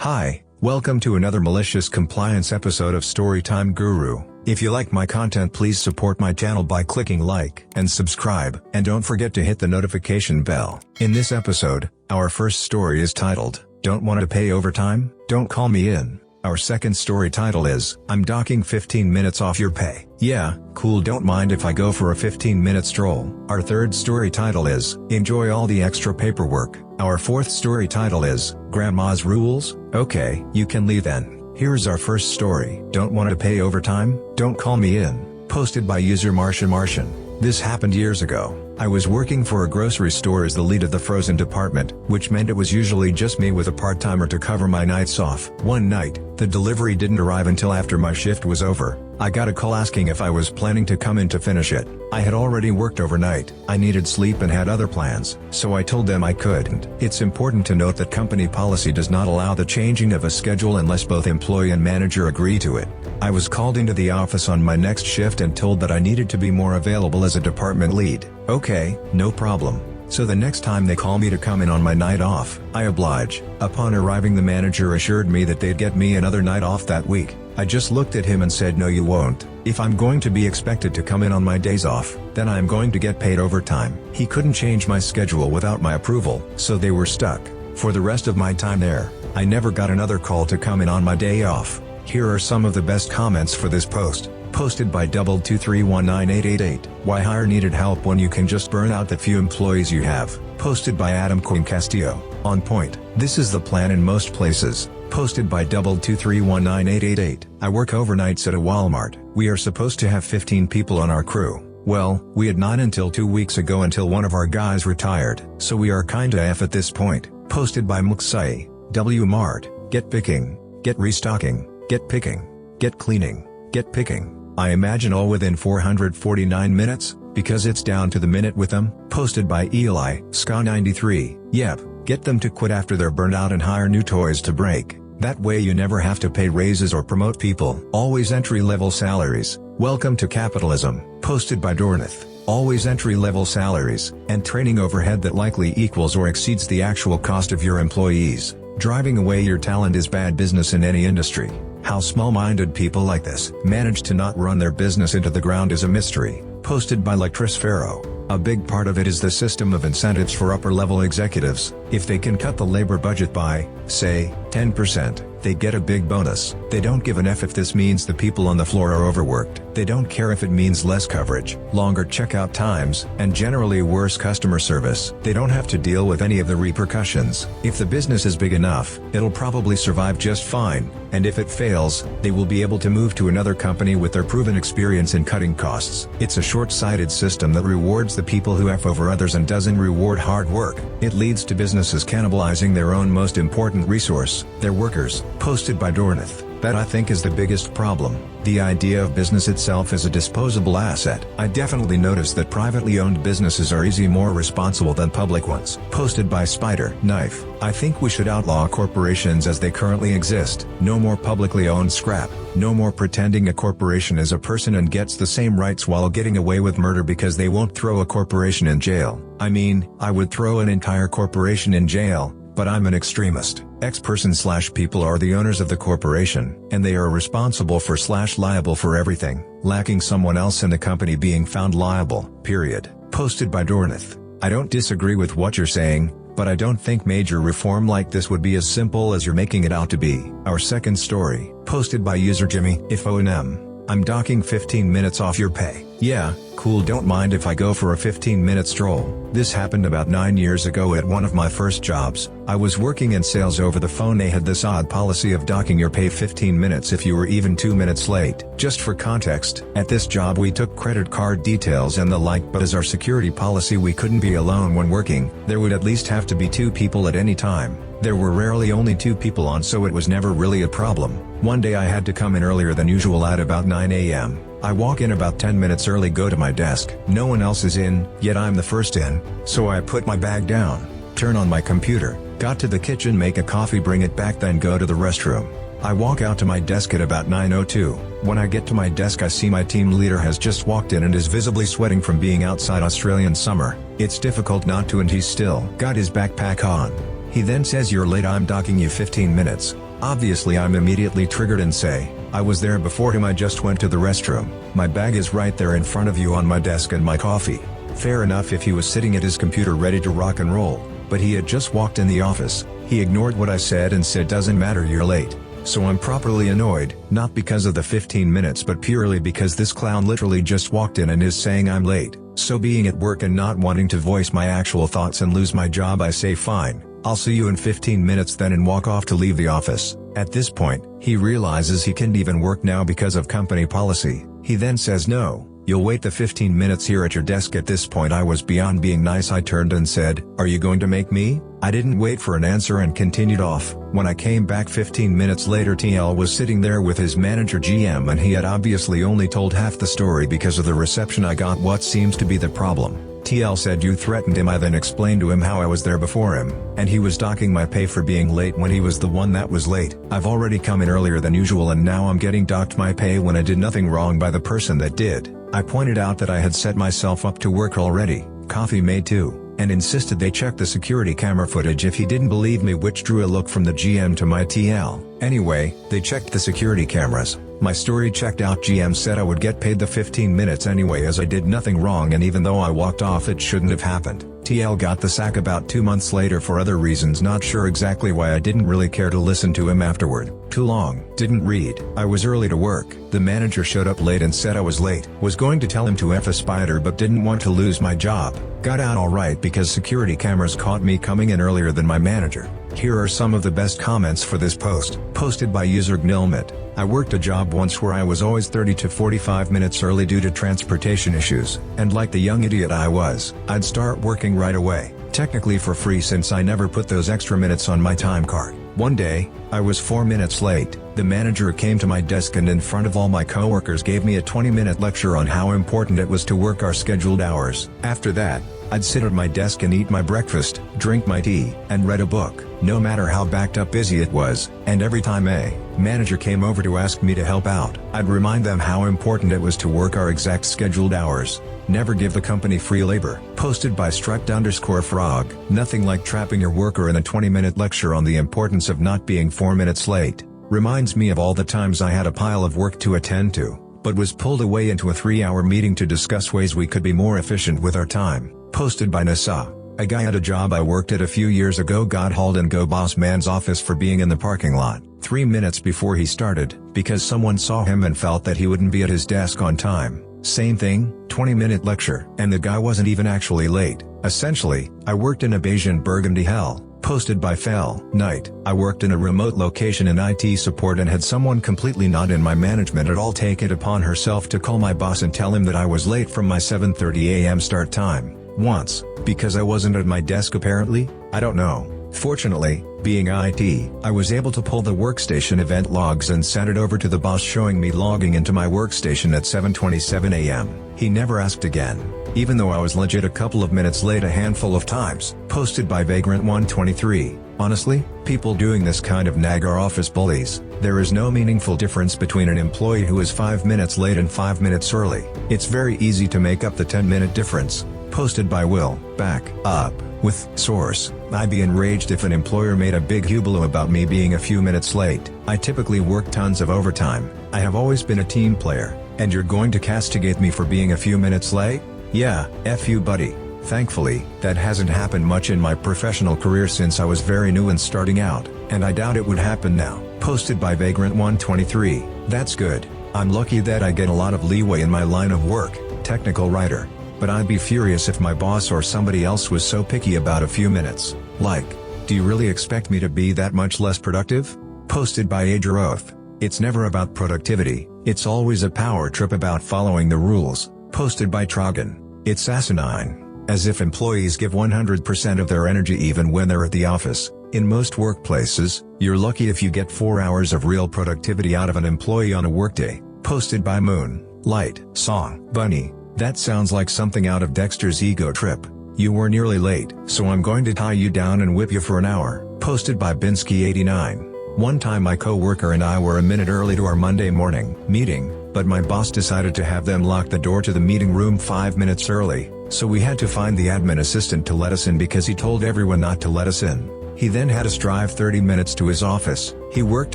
Hi, welcome to another Malicious Compliance episode of StorytimeGuru. If you like my content, please support my channel by clicking like and subscribe, and don't forget to hit the notification bell. In this episode, our first story is titled, "Don't Want to Pay Overtime? Don't Call Me In." Our second story title is, "I'm docking 15 minutes off your pay. Yeah, cool, don't mind if I go for a 15-minute stroll." Our third story title is, "Enjoy all the extra paperwork." Our fourth story title is, "Grandma's Rules? Okay, you can leave then." Here's our first story. "Don't Want to Pay Overtime? Don't Call Me In." Posted by user Martian. This happened years ago. I was working for a grocery store as the lead of the frozen department, which meant it was usually just me with a part-timer to cover my nights off. One night, the delivery didn't arrive until after my shift was over. I got a call asking if I was planning to come in to finish it. I had already worked overnight, I needed sleep and had other plans, so I told them I couldn't. It's important to note that company policy does not allow the changing of a schedule unless both employee and manager agree to it. I was called into the office on my next shift and told that I needed to be more available as a department lead. Okay, no problem. So the next time they call me to come in on my night off, I oblige. Upon arriving, the manager assured me that they'd get me another night off that week. I just looked at him and said, "No, you won't. If I'm going to be expected to come in on my days off, then I'm going to get paid overtime." He couldn't change my schedule without my approval, so they were stuck. For the rest of my time there, I never got another call to come in on my day off. Here are some of the best comments for this post. Posted by 2231988. Why hire needed help when you can just burn out the few employees you have. Posted by Adam Quinn Castillo. On point. This is the plan in most places. Posted by 2231988. I work overnights at a Walmart. We are supposed to have 15 people on our crew. Well, we had 9 until 2 weeks ago until one of our guys retired, so we are kinda F at this point. Posted by Muksai. W Mart. Get picking. Get restocking. Get picking. Get cleaning. Get picking. I imagine all within 449 minutes, because it's down to the minute with them. Posted by Eli, Ska93. Yep, get them to quit after they're burned out and hire new toys to break. That way you never have to pay raises or promote people. Always entry-level salaries. Welcome to capitalism. Posted by Dornath. Always entry-level salaries, and training overhead that likely equals or exceeds the actual cost of your employees. Driving away your talent is bad business in any industry. How small-minded people like this manage to not run their business into the ground is a mystery. Posted by Lectris Farrow. A big part of it is the system of incentives for upper-level executives. If they can cut the labor budget by, say, 10%, they get a big bonus. They don't give an F if this means the people on the floor are overworked. They don't care if it means less coverage, longer checkout times, and generally worse customer service. They don't have to deal with any of the repercussions. If the business is big enough, it'll probably survive just fine, and if it fails, they will be able to move to another company with their proven experience in cutting costs. It's a short-sighted system that rewards the people who F over others and doesn't reward hard work. It leads to businesses cannibalizing their own most important resource, their workers. Posted by Dornath. That I think is the biggest problem. The idea of business itself as a disposable asset. I definitely noticed that privately owned businesses are more responsible than public ones. Posted by Spider Knife. I think we should outlaw corporations as they currently exist. No more publicly owned scrap. No more pretending a corporation is a person and gets the same rights while getting away with murder because they won't throw a corporation in jail. I mean, I would throw an entire corporation in jail, but I'm an extremist. X-person/people are the owners of the corporation, and they are responsible for /liable for everything, lacking someone else in the company being found liable, period. Posted by Dornath. I don't disagree with what you're saying, but I don't think major reform like this would be as simple as you're making it out to be. Our second story, posted by user Jimmy, if O&M. I'm docking 15 minutes off your pay. Yeah, cool, don't mind if I go for a 15-minute stroll. This happened about 9 years ago at one of my first jobs. I was working in sales over the phone. They had this odd policy of docking your pay 15 minutes if you were even 2 minutes late. Just for context, at this job we took credit card details and the like, but as our security policy we couldn't be alone when working. There would at least have to be 2 people at any time. There were rarely only 2 people on, so it was never really a problem. One day I had to come in earlier than usual at about 9 a.m. I walk in about 10 minutes early, go to my desk. No one else is in, yet I'm the first in, so I put my bag down, turn on my computer, got to the kitchen, make a coffee, bring it back, then go to the restroom. I walk out to my desk at about 9:02. When I get to my desk I see my team leader has just walked in and is visibly sweating from being outside Australian summer. It's difficult not to, and he's still got his backpack on. He then says, "You're late, I'm docking you 15 minutes. Obviously I'm immediately triggered and say, I was there before him, I just went to the restroom. My bag is right there in front of you on my desk and my coffee. Fair enough if he was sitting at his computer ready to rock and roll, but he had just walked in the office. He ignored what I said and said, doesn't matter, you're late. So I'm properly annoyed, not because of the 15 minutes but purely because this clown literally just walked in and is saying I'm late. So being at work and not wanting to voice my actual thoughts and lose my job, I say fine, I'll see you in 15 minutes then, and walk off to leave the office. At this point, he realizes he can't even work now because of company policy. He then says, no, you'll wait the 15 minutes here at your desk. At this point I was beyond being nice. I turned and said, are you going to make me? I didn't wait for an answer and continued off. When I came back 15 minutes later, TL was sitting there with his manager GM, and he had obviously only told half the story because of the reception I got. What seems to be the problem? TL said you threatened him. I then explained to him how I was there before him, and he was docking my pay for being late when he was the one that was late. I've already come in earlier than usual and now I'm getting docked my pay when I did nothing wrong by the person that did. I pointed out that I had set myself up to work already, coffee made too, and insisted they check the security camera footage if he didn't believe me, which drew a look from the GM to my TL. Anyway, they checked the security cameras. My story checked out. GM said I would get paid the 15 minutes anyway as I did nothing wrong, and even though I walked off it shouldn't have happened. TL got the sack about 2 months later for other reasons, not sure exactly why. I didn't really care to listen to him afterward. Too long. Didn't read. I was early to work. The manager showed up late and said I was late. Was going to tell him to F a spider but didn't want to lose my job. Got out alright because security cameras caught me coming in earlier than my manager. Here are some of the best comments for this post. Posted by user Gnilmit. I worked a job once where I was always 30 to 45 minutes early due to transportation issues, and like the young idiot I was, I'd start working right away, technically for free since I never put those extra minutes on my time card. One day, I was 4 minutes late. The manager came to my desk and in front of all my coworkers gave me a 20-minute lecture on how important it was to work our scheduled hours. After that, I'd sit at my desk and eat my breakfast, drink my tea, and read a book, no matter how backed up busy it was, and every time a manager came over to ask me to help out, I'd remind them how important it was to work our exact scheduled hours. Never give the company free labor. Posted by struct_frog. Nothing like trapping your worker in a 20-minute lecture on the importance of not being 4 minutes late. Reminds me of all the times I had a pile of work to attend to, but was pulled away into a 3-hour meeting to discuss ways we could be more efficient with our time. Posted by Nasa. A guy at a job I worked at a few years ago got hauled in go boss man's office for being in the parking lot 3 minutes before he started, because someone saw him and felt that he wouldn't be at his desk on time. Same thing, 20-minute lecture, and the guy wasn't even actually late. Essentially, I worked in a Bayesian burgundy hell. Posted by Fell Night. I worked in a remote location in IT support and had someone completely not in my management at all take it upon herself to call my boss and tell him that I was late from my 7:30 a.m. start time. Once, because I wasn't at my desk apparently? I don't know. Fortunately, being IT, I was able to pull the workstation event logs and send it over to the boss showing me logging into my workstation at 7:27 a.m. He never asked again, even though I was legit a couple of minutes late a handful of times. Posted by Vagrant123. Honestly, people doing this kind of nag are office bullies. There is no meaningful difference between an employee who is 5 minutes late and 5 minutes early. It's very easy to make up the 10-minute difference. Posted by Will. Back up. With source. I'd be enraged if an employer made a big hullabaloo about me being a few minutes late. I typically work tons of overtime. I have always been a team player, and you're going to castigate me for being a few minutes late? Yeah, F you buddy. Thankfully, that hasn't happened much in my professional career since I was very new and starting out, and I doubt it would happen now. Posted by Vagrant123. That's good. I'm lucky that I get a lot of leeway in my line of work, technical writer. But I'd be furious if my boss or somebody else was so picky about a few minutes. Like, do you really expect me to be that much less productive? Posted by Ageroth. It's never about productivity, it's always a power trip about following the rules. Posted by Trogan. It's asinine. As if employees give 100% of their energy even when they're at the office. In most workplaces, you're lucky if you get 4 hours of real productivity out of an employee on a workday. Posted by Moon Light Song Bunny. That sounds like something out of Dexter's Ego Trip. You were nearly late, so I'm going to tie you down and whip you for an hour. Posted by Binsky89. One time my co-worker and I were a minute early to our Monday morning meeting, but my boss decided to have them lock the door to the meeting room 5 minutes early, so we had to find the admin assistant to let us in because he told everyone not to let us in. He then had us drive 30 minutes to his office. He worked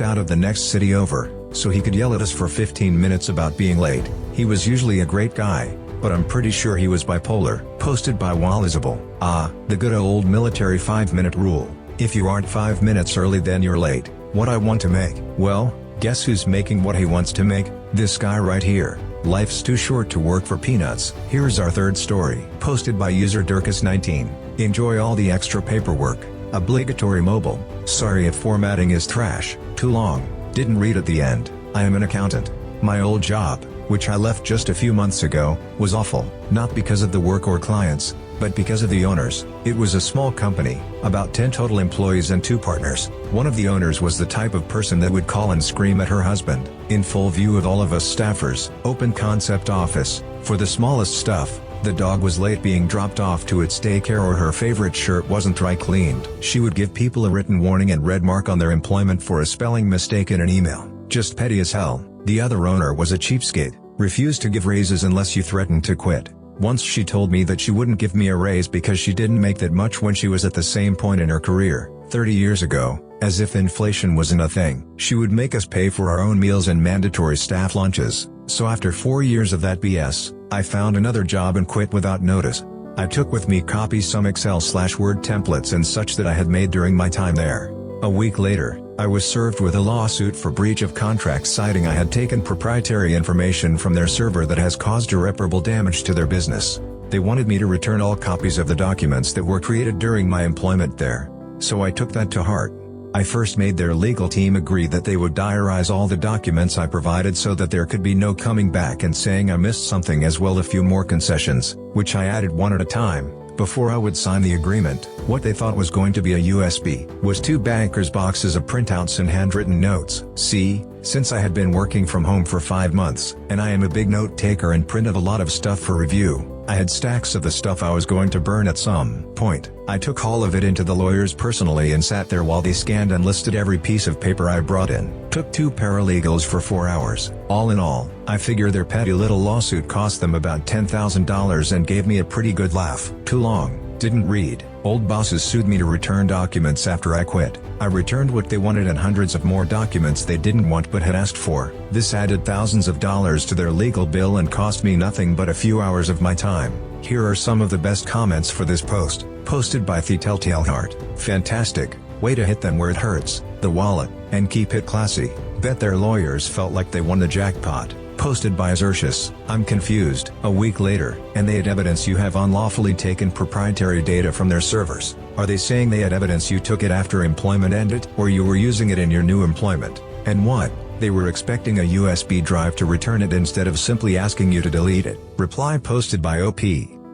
out of the next city over, so he could yell at us for 15 minutes about being late. He was usually a great guy, but I'm pretty sure he was bipolar. Posted by Walizable. The good old military 5-minute rule. If you aren't 5 minutes early then you're late. What I want to make? Well, guess who's making what he wants to make? This guy right here. Life's too short to work for peanuts. Here's our third story. Posted by user Durkus19. Enjoy all the extra paperwork. Obligatory mobile. Sorry if formatting is trash, too long, didn't read at the end. I am an accountant. My old job, which I left just a few months ago, was awful, not because of the work or clients, but because of the owners. It was a small company, about 10 total employees and 2 partners. One of the owners was the type of person that would call and scream at her husband, in full view of all of us staffers. Open concept office, for the smallest stuff. The dog was late being dropped off to its daycare or her favorite shirt wasn't dry cleaned. She would give people a written warning and red mark on their employment for a spelling mistake in an email. Just petty as hell. The other owner was a cheapskate, refused to give raises unless you threatened to quit. Once she told me that she wouldn't give me a raise because she didn't make that much when she was at the same point in her career, 30 years ago, as if inflation wasn't a thing. She would make us pay for our own meals and mandatory staff lunches. So after 4 years of that BS, I found another job and quit without notice. I took with me copies some Excel/Word templates and such that I had made during my time there. A week later, I was served with a lawsuit for breach of contract citing I had taken proprietary information from their server that has caused irreparable damage to their business. They wanted me to return all copies of the documents that were created during my employment there. So I took that to heart. I first made their legal team agree that they would diarize all the documents I provided so that there could be no coming back and saying I missed something, as well a few more concessions, which I added one at a time, before I would sign the agreement. What they thought was going to be a USB was 2 bankers' boxes of printouts and handwritten notes. See, since I had been working from home for 5 months, and I am a big note taker and printed a lot of stuff for review, I had stacks of the stuff I was going to burn at some point. I took all of it into the lawyers personally and sat there while they scanned and listed every piece of paper I brought in. Took 2 paralegals for 4 hours. All in all, I figure their petty little lawsuit cost them about $10,000 and gave me a pretty good laugh. Too long, didn't read. Old bosses sued me to return documents after I quit. I returned what they wanted and hundreds of more documents they didn't want but had asked for. This added thousands of dollars to their legal bill and cost me nothing but a few hours of my time. Here are some of the best comments for this post. Posted by The Telltale Heart. Fantastic, way to hit them where it hurts, the wallet, and keep it classy. Bet their lawyers felt like they won the jackpot. Posted by Xerxes. I'm confused. A week later, and they had evidence you have unlawfully taken proprietary data from their servers. Are they saying they had evidence you took it after employment ended, or you were using it in your new employment? And what? They were expecting a USB drive to return it instead of simply asking you to delete it. Reply posted by OP.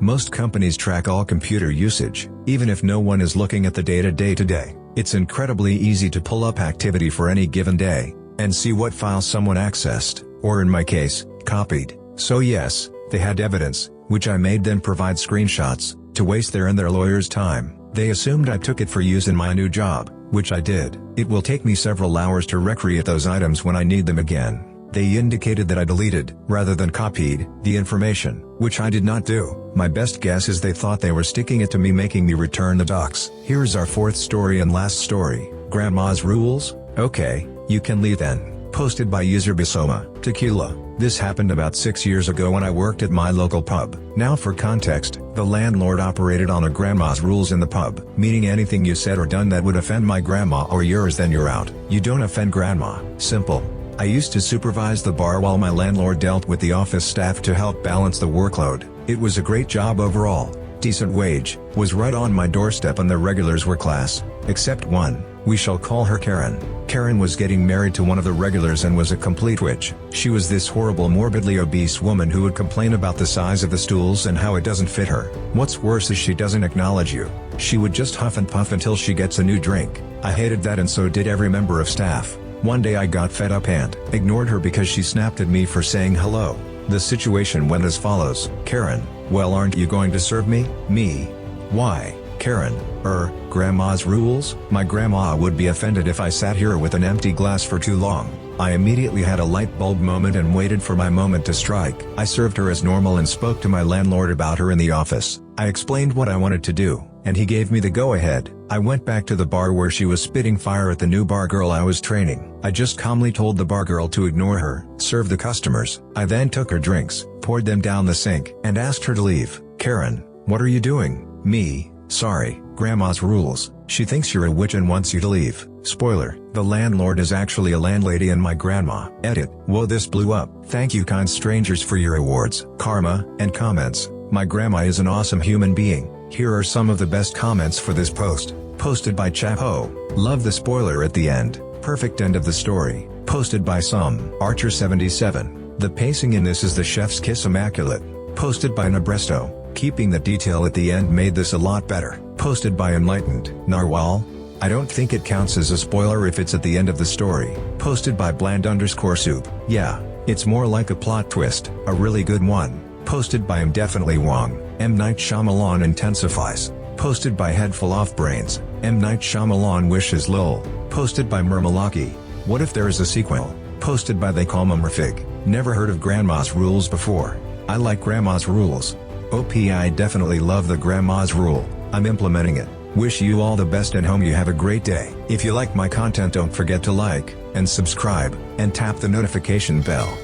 Most companies track all computer usage, even if no one is looking at the data day to day. It's incredibly easy to pull up activity for any given day, and see what file someone accessed, or in my case, copied. So yes, they had evidence, which I made them provide screenshots, to waste their and their lawyers' time. They assumed I took it for use in my new job, which I did. It will take me several hours to recreate those items when I need them again. They indicated that I deleted, rather than copied, the information, which I did not do. My best guess is they thought they were sticking it to me, making me return the docs. Here's our fourth story and last story. Grandma's rules? Okay, you can leave then. Posted by user Bisoma. Tequila. This happened about 6 years ago when I worked at my local pub. Now for context, the landlord operated on a grandma's rules in the pub, meaning anything you said or done that would offend my grandma or yours, then you're out. You don't offend grandma. Simple. I used to supervise the bar while my landlord dealt with the office staff to help balance the workload. It was a great job overall. Decent wage, was right on my doorstep, and the regulars were class. Except one. We shall call her Karen. Karen was getting married to one of the regulars and was a complete witch. She was this horrible, morbidly obese woman who would complain about the size of the stools and how it doesn't fit her. What's worse is she doesn't acknowledge you. She would just huff and puff until she gets a new drink. I hated that, and so did every member of staff. One day I got fed up and ignored her because she snapped at me for saying hello. The situation went as follows. Karen, well, aren't you going to serve me? Me. Why, Karen? Grandma's rules? My grandma would be offended if I sat here with an empty glass for too long. I immediately had a light bulb moment and waited for my moment to strike. I served her as normal and spoke to my landlord about her in the office. I explained what I wanted to do, and he gave me the go-ahead. I went back to the bar where she was spitting fire at the new bar girl I was training. I just calmly told the bar girl to ignore her, serve the customers. I then took her drinks, poured them down the sink, and asked her to leave. Karen, what are you doing? Me, sorry, Grandma's rules. She thinks you're a witch and wants you to leave. Spoiler, the landlord is actually a landlady and my grandma. Edit. Whoa, this blew up. Thank you kind strangers for your awards, karma, and comments. My grandma is an awesome human being. Here are some of the best comments for this post. Posted by Chapo. Love the spoiler at the end. Perfect end of the story. Posted by some Archer77. The pacing in this is the chef's kiss immaculate. Posted by Nabresto. Keeping the detail at the end made this a lot better. Posted by Enlightened Narwhal. I don't think it counts as a spoiler if it's at the end of the story. Posted by Bland_Soup. Yeah, it's more like a plot twist, a really good one. Posted by Definitely Wong. M. Night Shyamalan intensifies. Posted by Headful Off Brains. M. Night Shyamalan wishes lol. Posted by Murmalaki. What if there is a sequel? Posted by They Call Murfig. Never heard of Grandma's Rules before. I like Grandma's Rules. OP, I definitely love the Grandma's Rule. I'm implementing it. Wish you all the best and hope you have a great day. If you like my content, don't forget to like and subscribe and tap the notification bell.